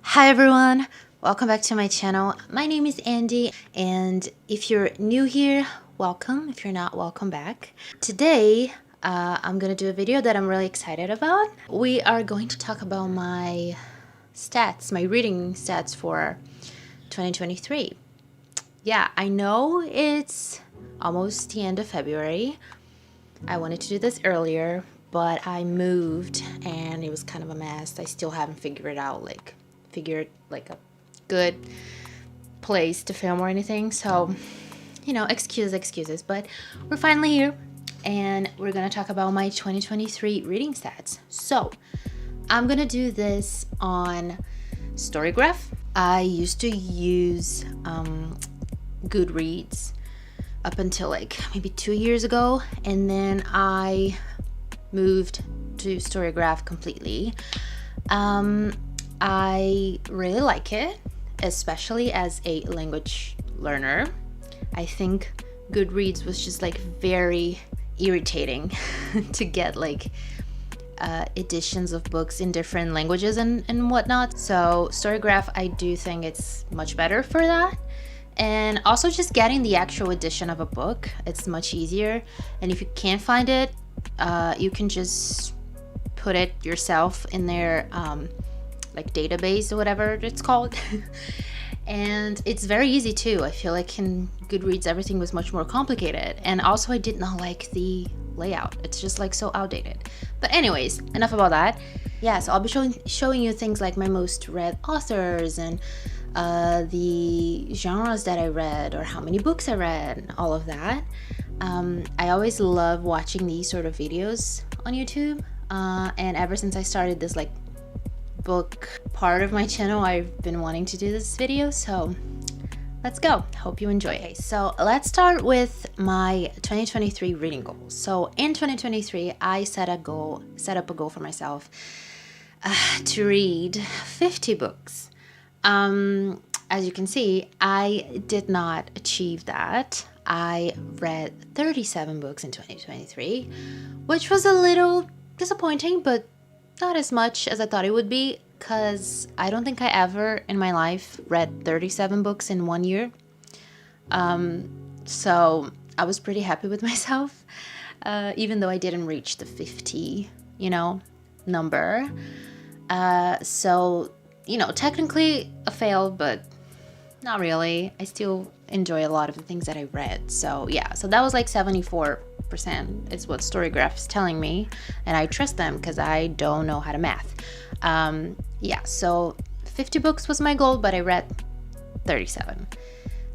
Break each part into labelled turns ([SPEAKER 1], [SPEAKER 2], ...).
[SPEAKER 1] Hi everyone, welcome back to my channel. My name is Andy, and if you're new here, welcome. If you're not, welcome back. Today, I'm gonna do a video that I'm really excited about. We are going to talk about my stats, my reading stats for 2023. Yeah, I know it's almost the end of February. I wanted to do this earlier, but I moved and it was kind of a mess. I still haven't figured a good place to film or anything, so excuses, but we're finally here and we're gonna talk about my 2023 reading stats. So I'm gonna do this on Storygraph. I used to use Goodreads up until like maybe 2 years ago, and then I moved to Storygraph completely. I really like it, especially as a language learner. I think Goodreads was just like very irritating to get like editions of books in different languages and whatnot. So Storygraph, I do think it's much better for that. And also just getting the actual edition of a book, it's much easier. And if you can't find it, you can just put it yourself in their like database or whatever it's called. And it's very easy too. I feel like in Goodreads everything was much more complicated, and also I did not like the layout. It's just like so outdated. But anyways, enough about that. Yeah, so I'll be showing you things like my most read authors and the genres that I read or how many books I read, all of that. I always love watching these sort of videos on YouTube, and ever since I started this like book part of my channel, I've been wanting to do this video, so let's go. Hope you enjoy. Okay, so let's start with my 2023 reading goals. So in 2023, I set up a goal for myself to read 50 books. As you can see, I did not achieve that. I read 37 books in 2023, which was a little disappointing, but not as much as I thought it would be, because I don't think I ever in my life read 37 books in 1 year. So I was pretty happy with myself, even though I didn't reach the 50, number. So, technically a fail, but not really. I still enjoy a lot of the things that I read. So yeah, so that was like 74%. It's what Storygraph is telling me, and I trust them because I don't know how to math. Yeah, so 50 books was my goal, but I read 37.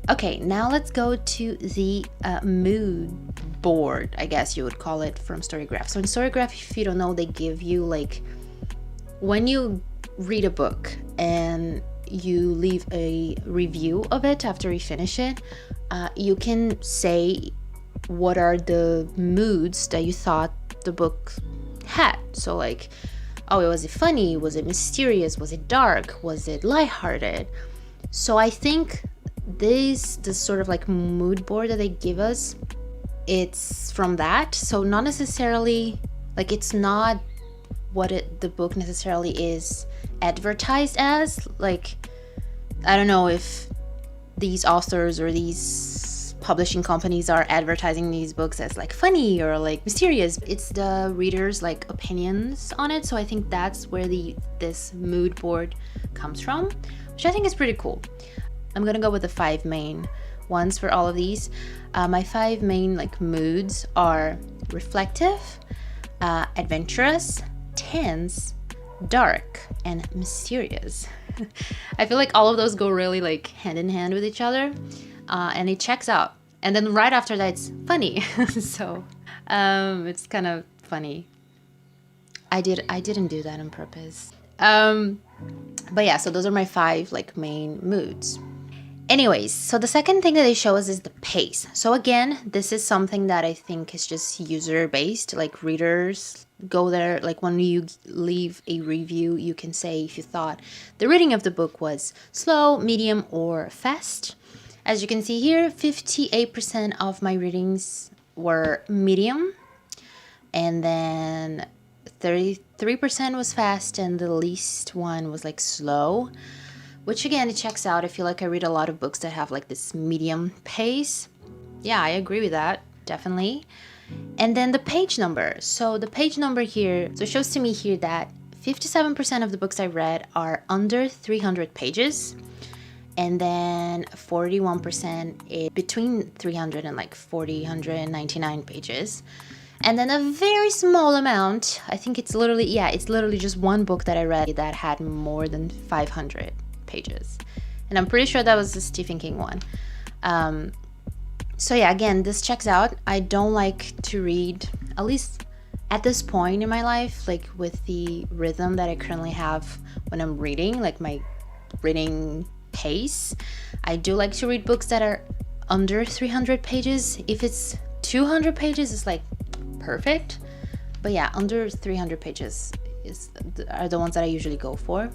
[SPEAKER 1] Okay, now let's go to the mood board, I guess you would call it, from Storygraph. So in Storygraph, if you don't know, they give you like, when you read a book and you leave a review of it after you finish it, you can say what are the moods that you thought the book had. So like, oh, was it funny? Was it mysterious? Was it dark? Was it lighthearted? So I think this sort of like mood board that they give us, it's from that. So not necessarily, like, it's not what the book necessarily is advertised as. Like, I don't know if these authors or these publishing companies are advertising these books as like funny or like mysterious. It's the readers' like opinions on it. So I think that's where this mood board comes from, which I think is pretty cool. I'm gonna go with the 5 main ones for all of these. My 5 main like moods are reflective, adventurous, tense, dark, and mysterious. I feel like all of those go really like hand in hand with each other, and it checks out. And then right after that, it's funny. So it's kind of funny. I didn't do that on purpose. But yeah, so those are my 5 like main moods. Anyways, so the second thing that they show us is the pace. So again, this is something that I think is just user-based, like readers go there, like when you leave a review, you can say if you thought the reading of the book was slow, medium, or fast. As you can see here, 58% of my readings were medium, and then 33% was fast, and the least one was like slow, which again, it checks out. I feel like I read a lot of books that have like this medium pace. Yeah, I agree with that, definitely. And then the page number. So the page number here, so it shows to me here that 57% of the books I read are under 300 pages. And then 41% is between 300 and like 499 pages. And then a very small amount, I think it's literally just one book that I read that had more than 500 pages. And I'm pretty sure that was the Stephen King one. So yeah, again, this checks out. I don't like to read, at least at this point in my life, like with the rhythm that I currently have when I'm reading, like my reading pace. I do like to read books that are under 300 pages. If it's 200 pages, it's like perfect. But yeah, under 300 pages are the ones that I usually go for.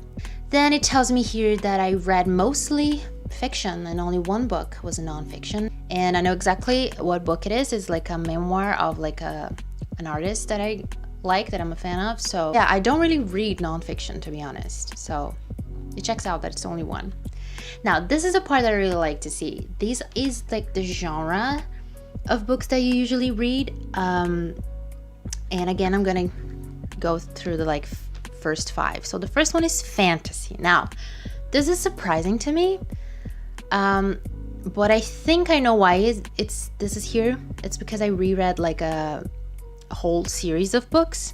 [SPEAKER 1] Then it tells me here that I read mostly fiction and only one book was a nonfiction. And I know exactly what book it is. It's like a memoir of like an artist that I like, that I'm a fan of. So yeah, I don't really read nonfiction, to be honest. So it checks out that it's only one. Now, this is a part that I really like to see. This is like the genre of books that you usually read. And again, I'm gonna go through the like first 5. So the first one is fantasy. Now, this is surprising to me. But I think I know why this is here. It's because I reread like a whole series of books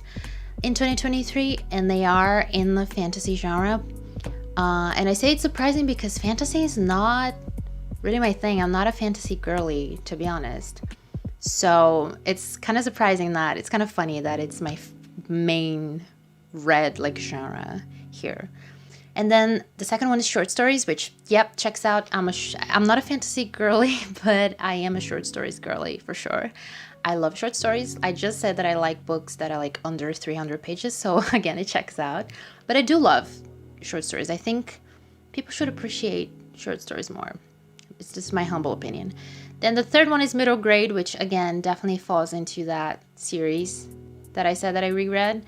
[SPEAKER 1] in 2023, and they are in the fantasy genre. And I say it's surprising because fantasy is not really my thing. I'm not a fantasy girly, to be honest. So it's kind of surprising that it's kind of funny that it's my main read like genre here. And then the second one is short stories, which, yep, checks out. I'm not a fantasy girly, but I am a short stories girly for sure. I love short stories. I just said that I like books that are like under 300 pages. So again, it checks out. But I do love short stories. I think people should appreciate short stories more. It's just my humble opinion. Then the third one is middle grade, which again definitely falls into that series that I said that I reread.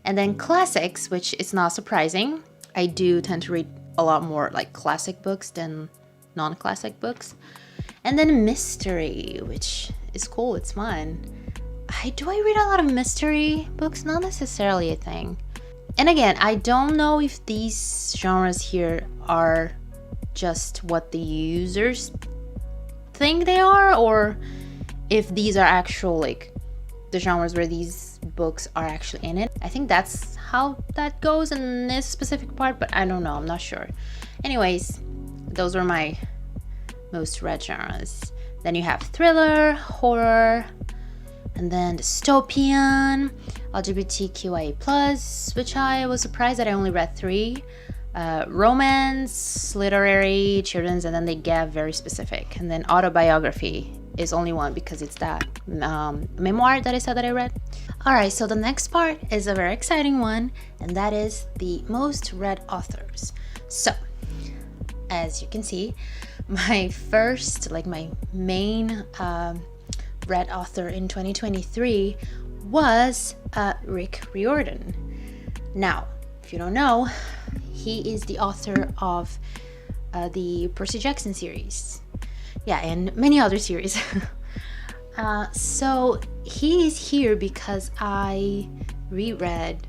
[SPEAKER 1] And then classics, which is not surprising. I do tend to read a lot more like classic books than non-classic books. And then mystery, which is cool. It's fun. I read a lot of mystery books? Not necessarily a thing. And again, I don't know if these genres here are just what the users think they are, or if these are actual like the genres where these books are actually in it. I think that's how that goes in this specific part, but I don't know. I'm not sure. Anyways, those were my most read genres. Then you have thriller, horror, and then dystopian, LGBTQIA+, which I was surprised that I only read 3. Romance, literary, children's, and then they get very specific. And then autobiography is only one because it's that memoir that I said that I read. Alright, so the next part is a very exciting one, and that is the most read authors. So, as you can see, my first, like my main read author in 2023 was Rick Riordan. Now, if you don't know, he is the author of the Percy Jackson series. Yeah, and many other series. So he is here because I reread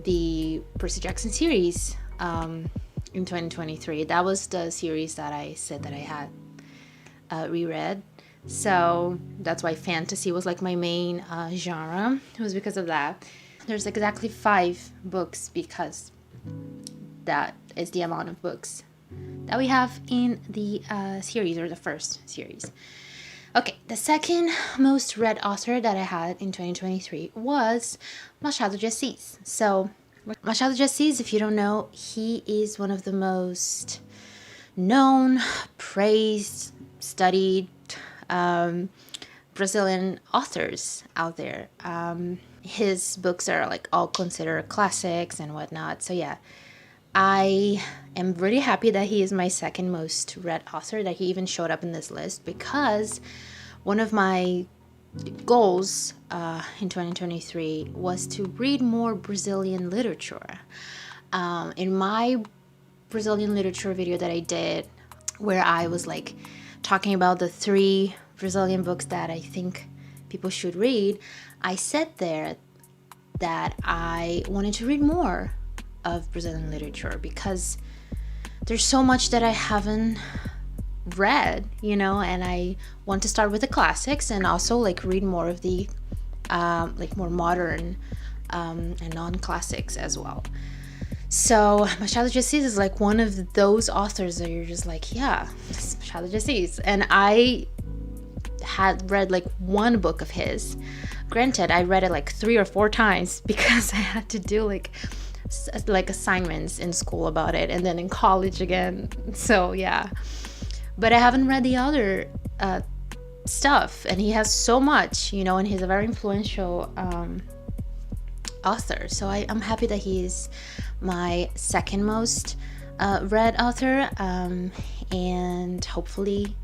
[SPEAKER 1] the Percy Jackson series in 2023. That was the series that I said that I had reread. So that's why fantasy was like my main genre. It was because of that. There's exactly 5 books because that is the amount of books that we have in the series, or the first series. Okay, the second most read author that I had in 2023 was Machado de Assis. So Machado de Assis, if you don't know, he is one of the most known, praised, studied Brazilian authors out there. His books are like all considered classics and whatnot. So yeah, I am really happy that he is my second most read author, that he even showed up in this list, because one of my goals in 2023 was to read more Brazilian literature. In my Brazilian literature video that I did, where I was like talking about the 3 Brazilian books that I think people should read, I said there that I wanted to read more of Brazilian literature because there's so much that I haven't read, and I want to start with the classics and also like read more of the like more modern and non-classics as well. So Machado de Assis is like one of those authors that you're just like, yeah, it's Machado de Assis. And I had read like one book of his. Granted, I read it like 3 or 4 times because I had to do like assignments in school about it, and then in college again. So yeah, but I haven't read the other stuff, and he has so much, and he's a very influential author. So I'm happy that he is my second most read author, and hopefully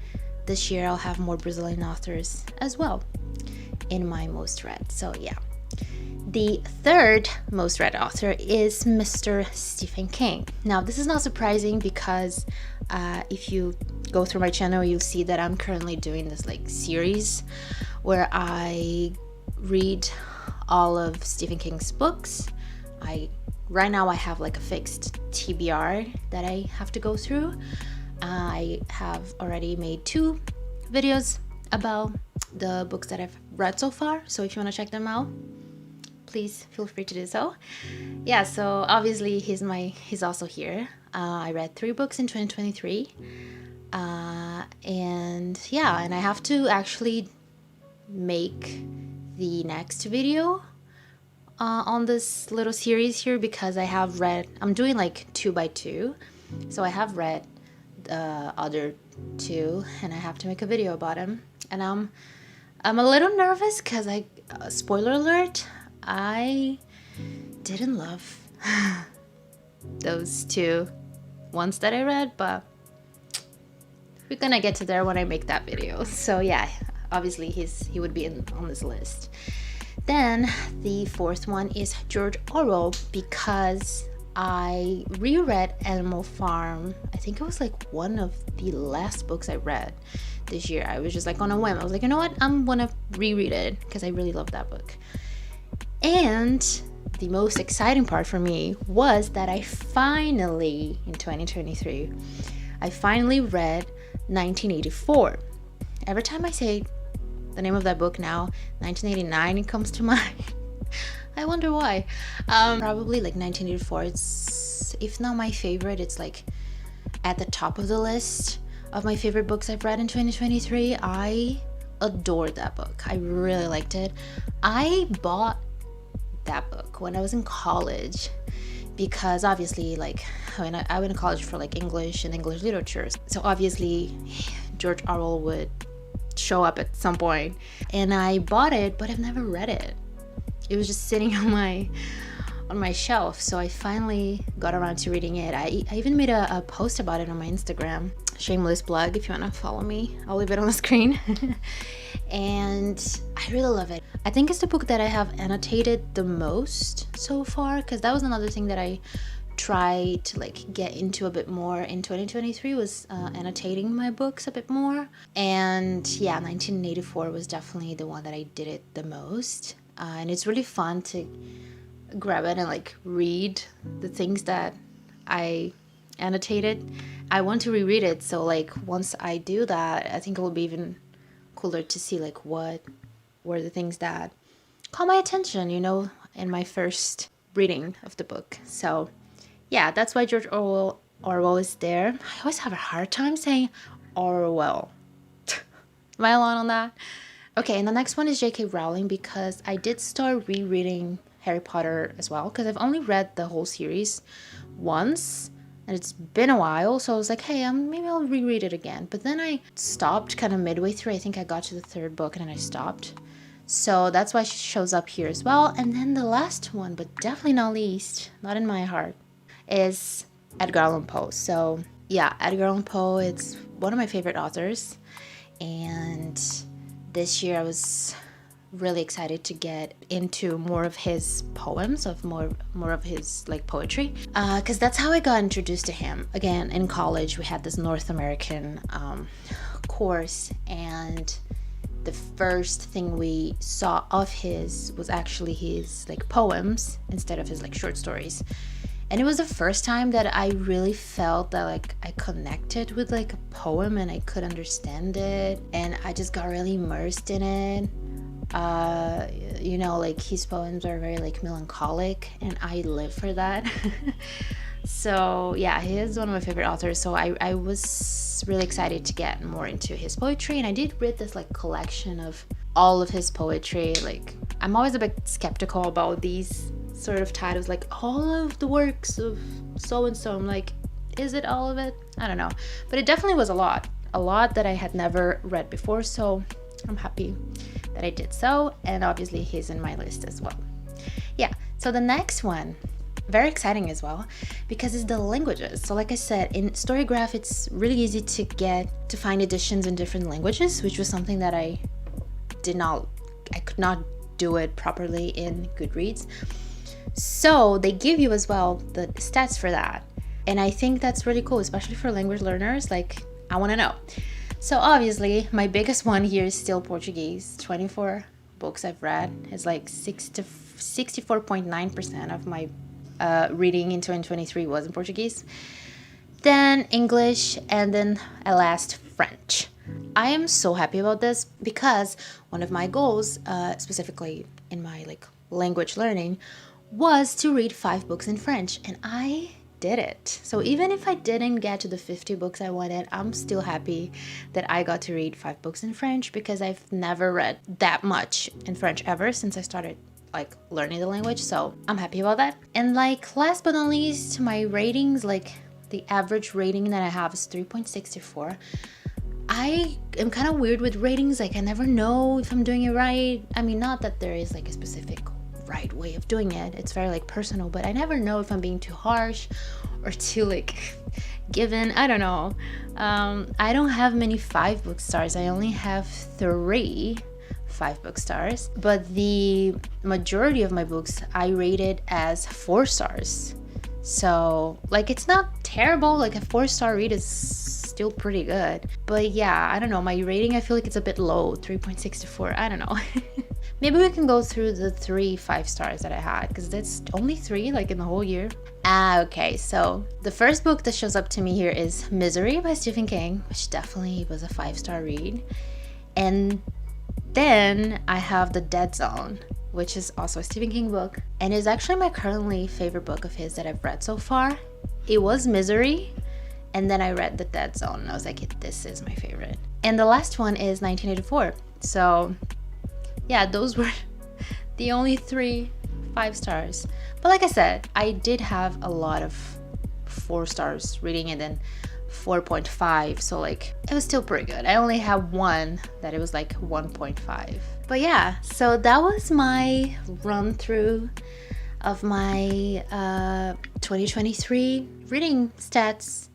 [SPEAKER 1] this year I'll have more Brazilian authors as well in my most read. So yeah. The third most read author is Mr. Stephen King. Now, this is not surprising because if you go through my channel, you'll see that I'm currently doing this like series where I read all of Stephen King's books. Right now I have like a fixed TBR that I have to go through. I have already made 2 videos about the books that I've read so far. So if you want to check them out, please feel free to do so. Yeah, so obviously he's also here. I read 3 books in 2023. And I have to actually make the next video on this little series here because I'm doing like 2 by 2. So I have read the other 2 and I have to make a video about them. And I'm a little nervous because spoiler alert, I didn't love those 2 ones that I read, but we're gonna get to there when I make that video. So yeah, obviously he would be on this list. Then the 4th one is George Orwell, because I reread Animal Farm. I think it was like one of the last books I read this year. I was just like on a whim. I was like, you know what? I'm gonna reread it because I really love that book. And the most exciting part for me was that I finally, in 2023, I finally read 1984. Every time I say the name of that book now, 1989, it comes to mind. I wonder why. Probably like 1984. It's, if not my favorite, it's like at the top of the list of my favorite books I've read in 2023. I adored that book. I really liked it. I bought that book when I was in college because obviously like I went to college for like English and English literature. So obviously George Orwell would show up at some point, and I bought it, but I've never read it. It was just sitting on my shelf. So I finally got around to reading it. I even made a post about it on my Instagram. Shameless plug if you want to follow me. I'll leave it on the screen. And I really love it. I think it's the book that I have annotated the most so far, because that was another thing that I tried to like get into a bit more in 2023 was annotating my books a bit more. And yeah, 1984 was definitely the one that I did it the most. And it's really fun to grab it and like read the things that I annotated. I want to reread it, so like once I do that, I think it will be even cooler to see like what were the things that caught my attention, in my first reading of the book. So yeah, that's why George Orwell is there. I always have a hard time saying Orwell. Am I alone on that? Okay, and the next one is J.K. Rowling, because I did start rereading Harry Potter as well, because I've only read the whole series once, and it's been a while, so I was like, hey, maybe I'll reread it again. But then I stopped kind of midway through. I think I got to the 3rd book and then I stopped. So that's why she shows up here as well. And then the last one, but definitely not least, not in my heart, is Edgar Allan Poe. So yeah, Edgar Allan Poe, it's one of my favorite authors. And this year I was really excited to get into more of his poems, of more of his like poetry, because that's how I got introduced to him. Again, in college we had this North American course, and the first thing we saw of his was actually his like poems instead of his like short stories. And it was the first time that I really felt that like I connected with like a poem and I could understand it, and I just got really immersed in it. You know, like his poems are very like melancholic, and I live for that. So yeah, he is one of my favorite authors. So I was really excited to get more into his poetry, and I did read this like collection of all of his poetry. Like, I'm always a bit skeptical about these sort of titles, like all of the works of so and so. I'm like, is it all of it? I don't know, but it definitely was a lot that I had never read before, so I'm happy that I did so. And obviously he's in my list as well. Yeah, so the next one, very exciting as well, because it's the languages. So like I said, in Storygraph it's really easy to find editions in different languages, which was something that I could not do it properly in Goodreads. So they give you as well the stats for that, and I think that's really cool, especially for language learners. Like, I want to know. So obviously my biggest one here is still Portuguese. 24 books I've read. It's like 64.9% of my reading in 2023 was in Portuguese. Then English, and then at last French. I am so happy about this because one of my goals, specifically in my like language learning, was to read 5 books in French, and I did it. So even if I didn't get to the 50 books I wanted, I'm still happy that I got to read 5 books in French, because I've never read that much in French ever since I started like learning the language. So I'm happy about that. And like last but not least, my ratings, like the average rating that I have is 3.64. I am kind of weird with ratings. Like, I never know if I'm doing it right. I mean, not that there is like a specific right way of doing it. It's very like personal, but I never know if I'm being too harsh or too like given. I don't know. I don't have many 5 book stars. I only have 3 5 book stars, but the majority of my books I rated as 4 stars. So like, it's not terrible. Like, a 4-star read is still pretty good, but yeah, I don't know, my rating, I feel like it's a bit low, 3.64. I don't know. Maybe we can go through the 3 5 stars that I had, because that's only 3 like in the whole year. Okay, so the first book that shows up to me here is Misery by Stephen King, which definitely was a 5-star read. And then I have The Dead Zone, which is also a Stephen King book, and is actually my currently favorite book of his that I've read so far. It was Misery, and then I read The Dead Zone, and I was like, this is my favorite. And the last one is 1984. So yeah, those were the only 3 5 stars. But like I said, I did have a lot of 4 stars reading, and then 4.5, so like it was still pretty good. I only have one that it was like 1.5. But yeah, so that was my run through of my 2023 reading stats.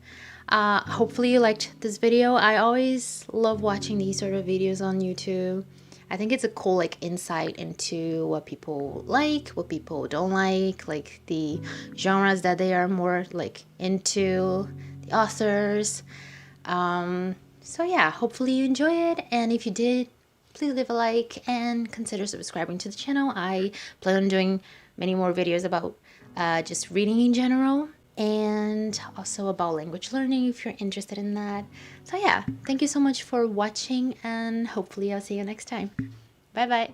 [SPEAKER 1] Hopefully you liked this video. I always love watching these sort of videos on YouTube. I think it's a cool like insight into what people like, what people don't like the genres that they are more like into, the authors. So yeah, hopefully you enjoy it, and if you did, please leave a like and consider subscribing to the channel. I plan on doing many more videos about just reading in general, and also about language learning if you're interested in that. So yeah, thank you so much for watching, and hopefully I'll see you next time. Bye bye.